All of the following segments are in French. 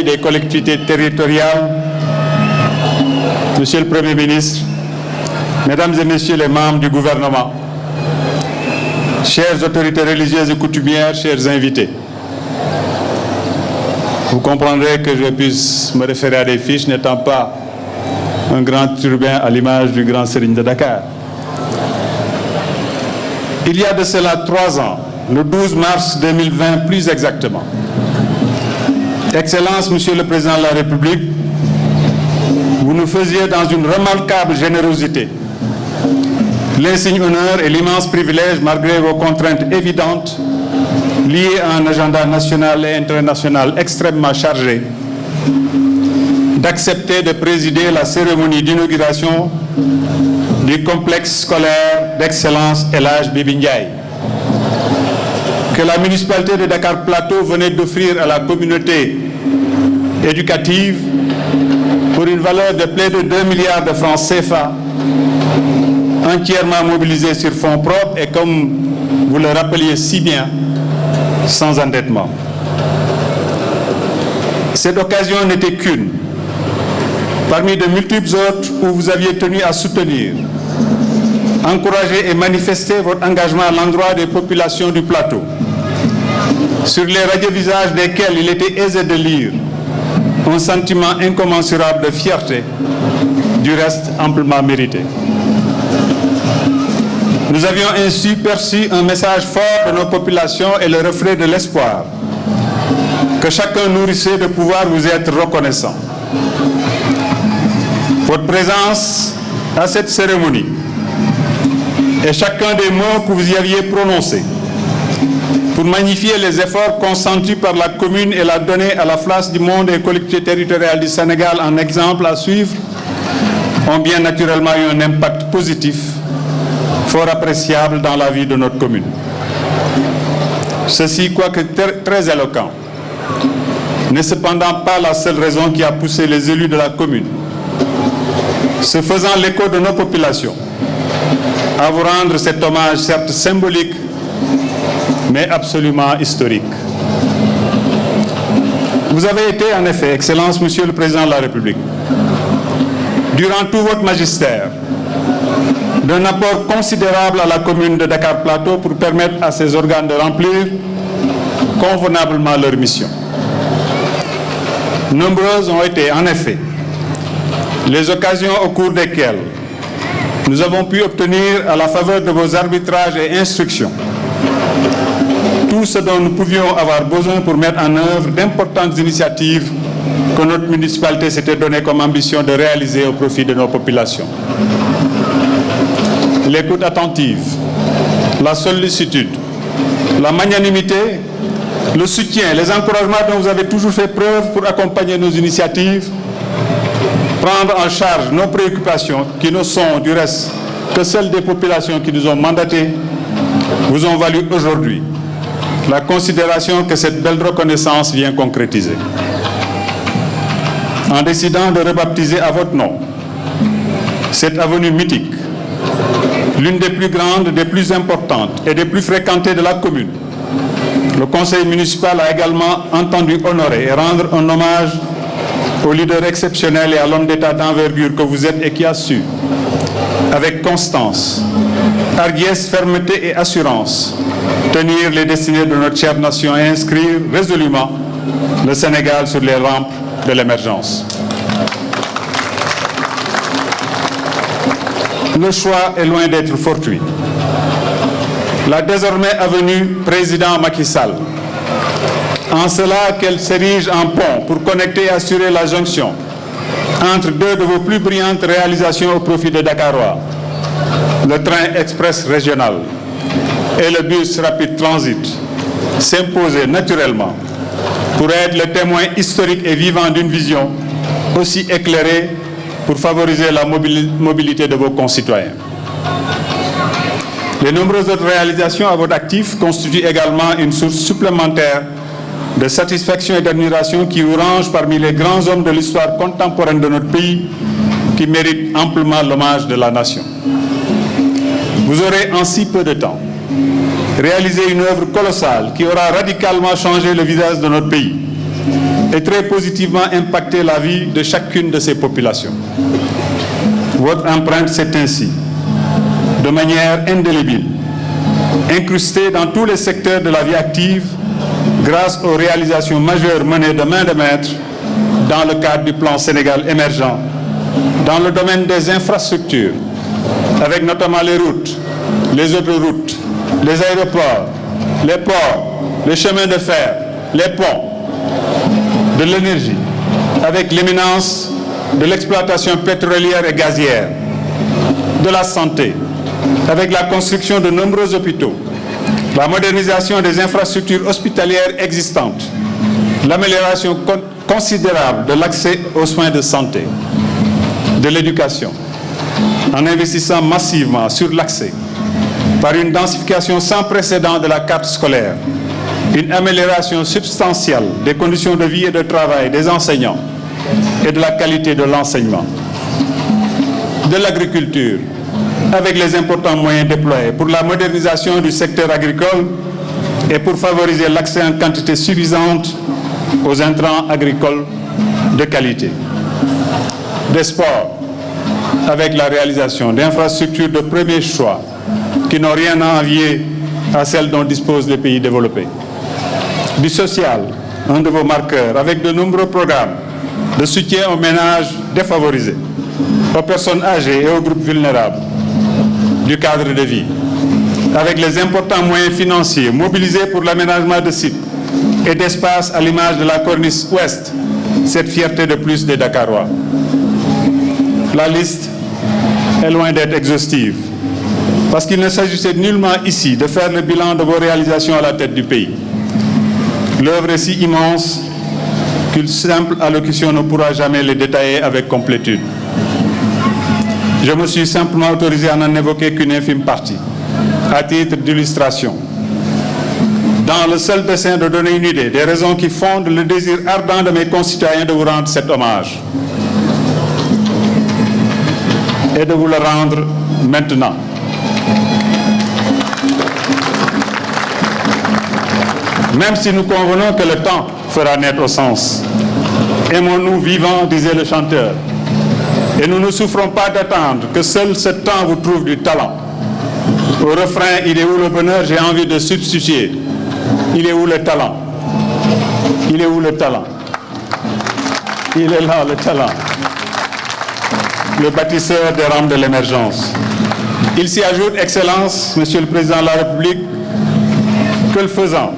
des collectivités territoriales, Monsieur le Premier ministre, Mesdames et Messieurs les membres du gouvernement, chères autorités religieuses et coutumières, chers invités, vous comprendrez que je puisse me référer à des fiches n'étant pas un grand urbain à l'image du grand Serigne de Dakar. Il y a de cela 3 ans, le 12 mars 2020 plus exactement, Excellence, Monsieur le Président de la République, vous nous faisiez dans une remarquable générosité l'insigne honneur et l'immense privilège, malgré vos contraintes évidentes, liées à un agenda national et international extrêmement chargé, d'accepter de présider la cérémonie d'inauguration du complexe scolaire d'excellence El Hadj Bibi Ndiaye, que la municipalité de Dakar Plateau venait d'offrir à la communauté éducative pour une valeur de plus de 2 milliards de francs CFA, entièrement mobilisés sur fonds propres et, comme vous le rappeliez si bien, sans endettement. Cette occasion n'était qu'une, parmi de multiples autres où vous aviez tenu à soutenir, encourager et manifester votre engagement à l'endroit des populations du plateau, sur les radieux visages desquels il était aisé de lire un sentiment incommensurable de fierté, du reste amplement mérité. Nous avions ainsi perçu un message fort de nos populations et le reflet de l'espoir que chacun nourrissait de pouvoir vous être reconnaissant. Votre présence à cette cérémonie et chacun des mots que vous y aviez prononcés pour magnifier les efforts consentis par la commune et la donner à la face du monde et collectivités territoriales du Sénégal en exemple à suivre, ont bien naturellement eu un impact positif fort appréciable dans la vie de notre commune. Ceci, quoique très éloquent, n'est cependant pas la seule raison qui a poussé les élus de la commune, se faisant l'écho de nos populations, à vous rendre cet hommage certes symbolique, mais absolument historique. Vous avez été en effet, Excellence, Monsieur le Président de la République, durant tout votre magistère, d'un apport considérable à la commune de Dakar Plateau pour permettre à ces organes de remplir convenablement leur mission. Nombreuses ont été, en effet, les occasions au cours desquelles nous avons pu obtenir à la faveur de vos arbitrages et instructions tout ce dont nous pouvions avoir besoin pour mettre en œuvre d'importantes initiatives que notre municipalité s'était donné comme ambition de réaliser au profit de nos populations. L'écoute attentive, la sollicitude, la magnanimité, le soutien, les encouragements dont vous avez toujours fait preuve pour accompagner nos initiatives, prendre en charge nos préoccupations qui ne sont du reste que celles des populations qui nous ont mandatés, vous ont valu aujourd'hui la considération que cette belle reconnaissance vient concrétiser. En décidant de rebaptiser à votre nom cette avenue mythique, l'une des plus grandes, des plus importantes et des plus fréquentées de la commune, le conseil municipal a également entendu honorer et rendre un hommage au leader exceptionnel et à l'homme d'État d'envergure que vous êtes et qui a su, avec constance, hardiesse, fermeté et assurance, tenir les destinées de notre chère nation et inscrire résolument le Sénégal sur les rampes de l'émergence. Le choix est loin d'être fortuit. La désormais avenue président Macky Sall, en cela qu'elle s'érige en pont pour connecter et assurer la jonction entre deux de vos plus brillantes réalisations au profit de Dakarois, le train express régional et le bus rapide transit, s'imposer naturellement pour être le témoin historique et vivant d'une vision aussi éclairée pour favoriser la mobilité de vos concitoyens. Les nombreuses autres réalisations à votre actif constituent également une source supplémentaire de satisfaction et d'admiration qui vous range parmi les grands hommes de l'histoire contemporaine de notre pays qui méritent amplement l'hommage de la nation. Vous aurez en si peu de temps réalisé une œuvre colossale qui aura radicalement changé le visage de notre pays et très positivement impacté la vie de chacune de ces populations. Votre empreinte s'est ainsi, de manière indélébile, incrustée dans tous les secteurs de la vie active grâce aux réalisations majeures menées de main de maître dans le cadre du plan Sénégal émergent, dans le domaine des infrastructures, avec notamment les routes, les autoroutes, les aéroports, les ports, les chemins de fer, les ponts, de l'énergie, avec l'éminence de l'exploitation pétrolière et gazière, de la santé, avec la construction de nombreux hôpitaux, la modernisation des infrastructures hospitalières existantes, l'amélioration considérable de l'accès aux soins de santé, de l'éducation, en investissant massivement sur l'accès, par une densification sans précédent de la carte scolaire, une amélioration substantielle des conditions de vie et de travail des enseignants et de la qualité de l'enseignement, de l'agriculture, avec les importants moyens déployés pour la modernisation du secteur agricole et pour favoriser l'accès en quantité suffisante aux intrants agricoles de qualité, des sports, avec la réalisation d'infrastructures de premier choix qui n'ont rien à envier à celles dont disposent les pays développés, du social, un de vos marqueurs, avec de nombreux programmes de soutien aux ménages défavorisés, aux personnes âgées et aux groupes vulnérables, du cadre de vie, avec les importants moyens financiers mobilisés pour l'aménagement de sites et d'espaces à l'image de la corniche ouest, cette fierté de plus des Dakarois. La liste est loin d'être exhaustive, parce qu'il ne s'agissait nullement ici de faire le bilan de vos réalisations à la tête du pays. L'œuvre est si immense qu'une simple allocution ne pourra jamais les détailler avec complétude. Je me suis simplement autorisé à n'en évoquer qu'une infime partie, à titre d'illustration, dans le seul dessein de donner une idée des raisons qui fondent le désir ardent de mes concitoyens de vous rendre cet hommage et de vous le rendre maintenant. Même si nous convenons que le temps fera naître au sens. Aimons-nous vivants, disait le chanteur. Et nous ne souffrons pas d'attendre que seul ce temps vous trouve du talent. Au refrain, il est où le bonheur, j'ai envie de substituer. Il est où le talent? Il est où le talent? Il est là, le talent. Le bâtisseur des rampes de l'émergence. Il s'y ajoute, Excellence, Monsieur le Président de la République, que le faisant,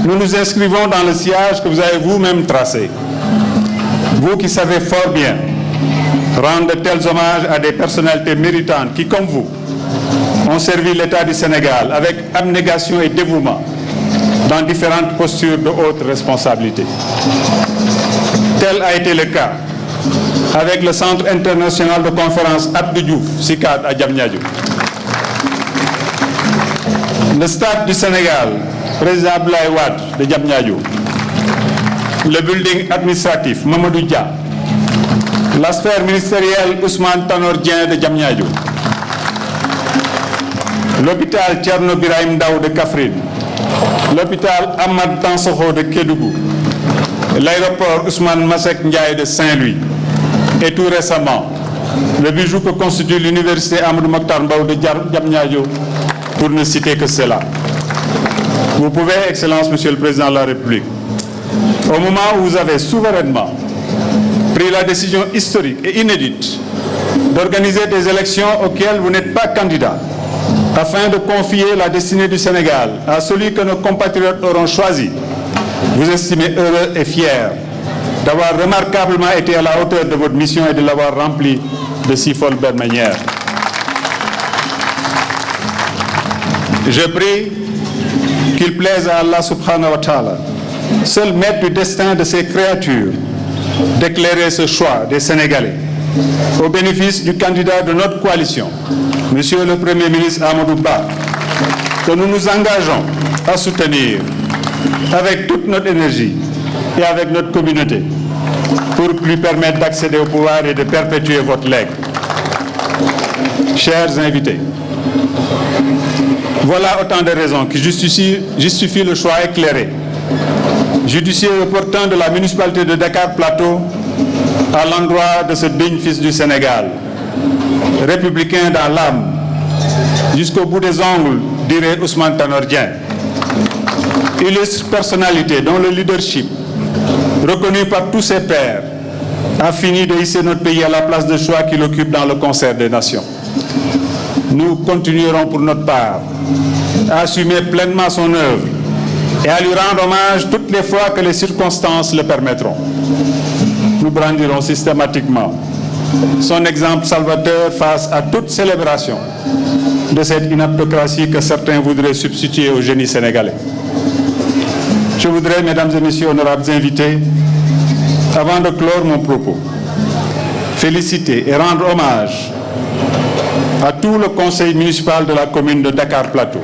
nous nous inscrivons dans le sillage que vous avez vous-même tracé. Vous qui savez fort bien rendre de tels hommages à des personnalités méritantes qui, comme vous, ont servi l'État du Sénégal avec abnégation et dévouement dans différentes postures de haute responsabilité. Tel a été le cas avec le Centre international de conférence Abdou Diouf, CICAD à Diamniadio. Le Stade du Sénégal, Président Abdoulaye Wade de Diamniadio. Le building administratif Mamadou Dia. La sphère ministérielle Ousmane Tanor Dieng de Diamniadio. L'hôpital Thierno Birahim Ndao de Kaffrine. L'hôpital Ahmad Dansokho de Kédougou. L'aéroport Ousmane Masseck Ndiaye de Saint-Louis. Et tout récemment, le bijou que constitue l'université Amadou Mokhtar Mbow de Diamniadio, pour ne citer que cela. Vous pouvez, Excellence, Monsieur le Président de la République, au moment où vous avez souverainement pris la décision historique et inédite d'organiser des élections auxquelles vous n'êtes pas candidat, afin de confier la destinée du Sénégal à celui que nos compatriotes auront choisi, vous estimez heureux et fier d'avoir remarquablement été à la hauteur de votre mission et de l'avoir remplie de si folle belle manière. Je prie qu'il plaise à Allah subhanahu wa ta'ala, seul maître du destin de ces créatures, d'éclairer ce choix des Sénégalais au bénéfice du candidat de notre coalition, Monsieur le Premier ministre Amadou Ba, que nous nous engageons à soutenir avec toute notre énergie et avec notre communauté pour lui permettre d'accéder au pouvoir et de perpétuer votre legs. Chers invités, voilà autant de raisons qui justifient le choix éclairé judicieux et opportun de la municipalité de Dakar Plateau à l'endroit de ce digne fils du Sénégal, républicain dans l'âme, jusqu'au bout des ongles, dirait Ousmane Tanor Dieng. Illustre personnalité dont le leadership, reconnu par tous ses pairs, a fini de hisser notre pays à la place de choix qu'il occupe dans le concert des nations. Nous continuerons pour notre part à assumer pleinement son œuvre et à lui rendre hommage toutes les fois que les circonstances le permettront. Nous brandirons systématiquement son exemple salvateur face à toute célébration de cette inaptocratie que certains voudraient substituer au génie sénégalais. Je voudrais, mesdames et messieurs honorables invités, avant de clore mon propos, féliciter et rendre hommage à tout le conseil municipal de la commune de Dakar Plateau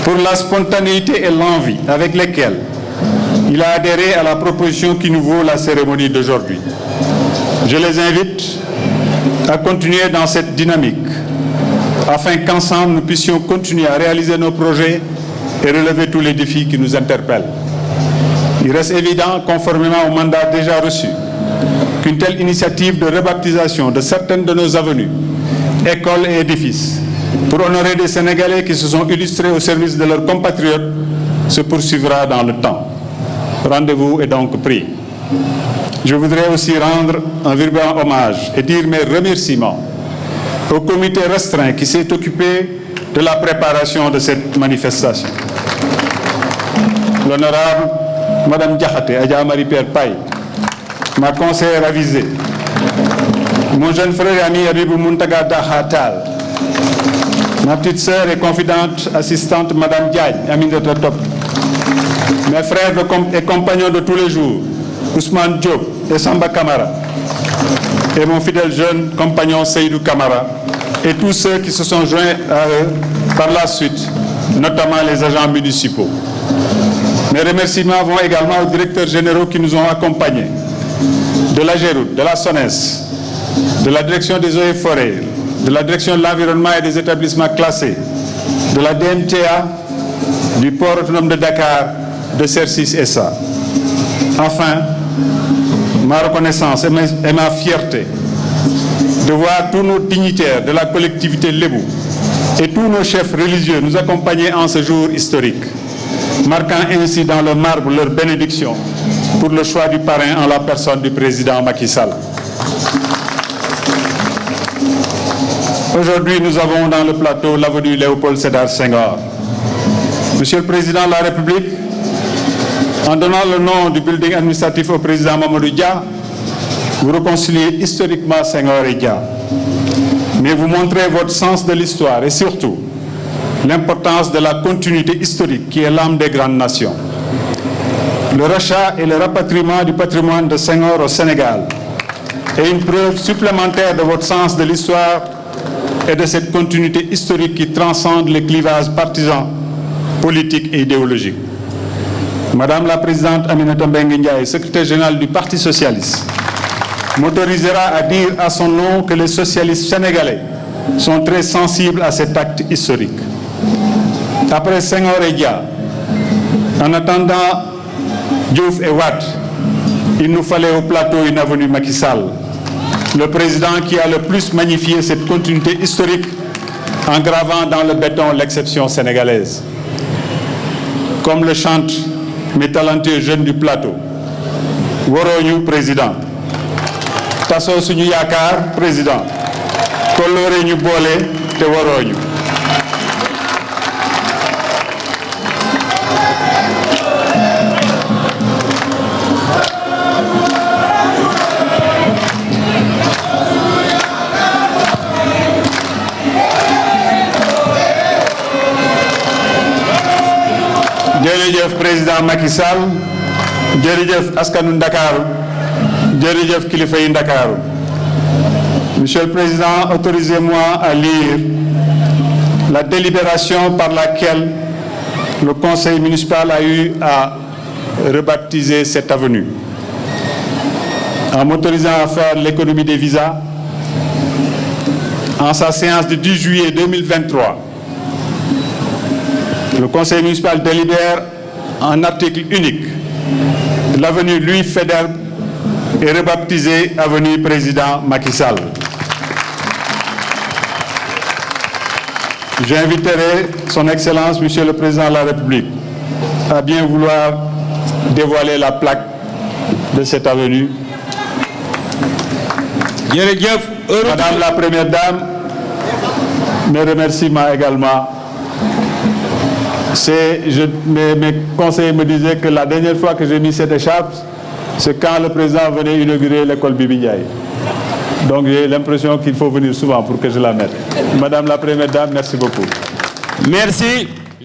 pour la spontanéité et l'envie avec lesquelles il a adhéré à la proposition qui nous vaut la cérémonie d'aujourd'hui. Je les invite à continuer dans cette dynamique afin qu'ensemble nous puissions continuer à réaliser nos projets et relever tous les défis qui nous interpellent. Il reste évident, conformément au mandat déjà reçu, qu'une telle initiative de rebaptisation de certaines de nos avenues, écoles et édifices, pour honorer des Sénégalais qui se sont illustrés au service de leurs compatriotes, se poursuivra dans le temps. Rendez-vous est donc pris. Je voudrais aussi rendre un vibrant hommage et dire mes remerciements au comité restreint qui s'est occupé de la préparation de cette manifestation. L'honorable Madame Diakhaté, Adja Marie-Pierre Paye, ma conseillère avisée, mon jeune frère et ami Abibou Muntaga Dahatal, ma petite sœur et confidente assistante Madame Diagne, Aminata Top, mes frères et compagnons de tous les jours, Ousmane Diop et Samba Kamara, et mon fidèle jeune compagnon Seydou Kamara, et tous ceux qui se sont joints à eux par la suite, notamment les agents municipaux. Mes remerciements vont également aux directeurs généraux qui nous ont accompagnés, de la GEROUT, de la SONES, de la direction des eaux et forêts, de la direction de l'environnement et des établissements classés, de la DMTA, du port autonome de Dakar, de CERCIS SA. Enfin, ma reconnaissance et ma fierté de voir tous nos dignitaires de la collectivité Lébou et tous nos chefs religieux nous accompagner en ce jour historique, marquant ainsi dans le marbre leur bénédiction pour le choix du parrain en la personne du président Macky Sall. Aujourd'hui, nous avons dans le plateau l'avenue Léopold Sédar Senghor. Monsieur le Président de la République, en donnant le nom du building administratif au président Mamadou Dia, vous réconciliez historiquement Senghor et Dia. Mais vous montrez votre sens de l'histoire et surtout l'importance de la continuité historique qui est l'âme des grandes nations. Le rachat et le rapatriement du patrimoine de Senghor au Sénégal est une preuve supplémentaire de votre sens de l'histoire et de cette continuité historique qui transcende les clivages partisans, politiques et idéologiques. Madame la Présidente Aminata Mbengue Ndiaye, secrétaire générale du Parti socialiste, m'autorisera à dire à son nom que les socialistes sénégalais sont très sensibles à cet acte historique. Après Senghor et Dia, en attendant Diouf et Wade, il nous fallait au plateau une avenue Macky Sall, le président qui a le plus magnifié cette continuité historique en gravant dans le béton l'exception sénégalaise. Comme le chantent mes talentueux jeunes du plateau, Woroñu président, Tasso suñu yaakaar président, Kolore ñu boole te Woroñu. Jërëjëf président Macky Sall, jërëjëf askanu Ndakaaru, jërëjëf kilifa yi Ndakaaru. Monsieur le Président, autorisez-moi à lire la délibération par laquelle le conseil municipal a eu à rebaptiser cette avenue. En m'autorisant à faire l'économie des visas, en sa séance du 10 juillet 2023, le conseil municipal délibère un article unique. L'avenue Louis Faidherbe est rebaptisée avenue Président Macky Sall. J'inviterai son Excellence, Monsieur le Président de la République, à bien vouloir dévoiler la plaque de cette avenue. Madame la Première Dame, mes remerciements également. Mes conseillers me disaient que la dernière fois que j'ai mis cette écharpe, c'est quand le président venait inaugurer l'école Bibi Ndiaye. Donc j'ai l'impression qu'il faut venir souvent pour que je la mette. Madame la Première Dame, merci beaucoup. Merci.